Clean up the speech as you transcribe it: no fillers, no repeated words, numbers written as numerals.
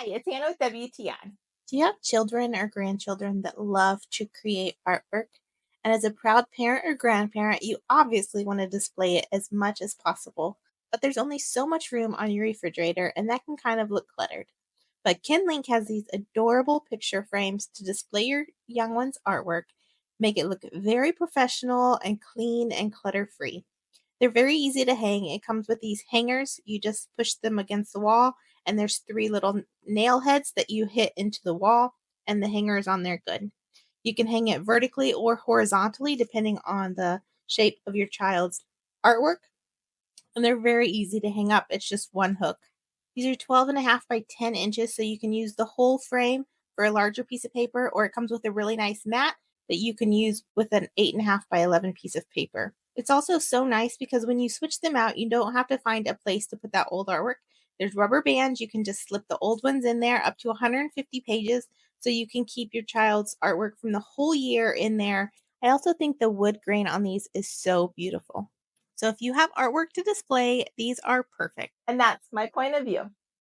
Hi, it's Anna with WTI. Do you have children or grandchildren that love to create artwork? And as a proud parent or grandparent, you obviously want to display it as much as possible. But there's only so much room on your refrigerator, and that can kind of look cluttered. But KinLink has these adorable picture frames to display your young one's artwork, make it look very professional and clean and clutter free. They're very easy to hang. It comes with these hangers. You just push them against the wall, and there's three little nail heads that you hit into the wall, and the hanger is on there good. You can hang it vertically or horizontally, depending on the shape of your child's artwork, and they're very easy to hang up. It's just one hook. These are 12.5 by 10 inches, so you can use the whole frame for a larger piece of paper, or it comes with a really nice mat that you can use with an 8.5 by 11 piece of paper. It's also so nice because when you switch them out, you don't have to find a place to put that old artwork. There's rubber bands. You can just slip the old ones in there up to 150 pages so you can keep your child's artwork from the whole year in there. I also think the wood grain on these is so beautiful. So if you have artwork to display, these are perfect. And that's my point of view.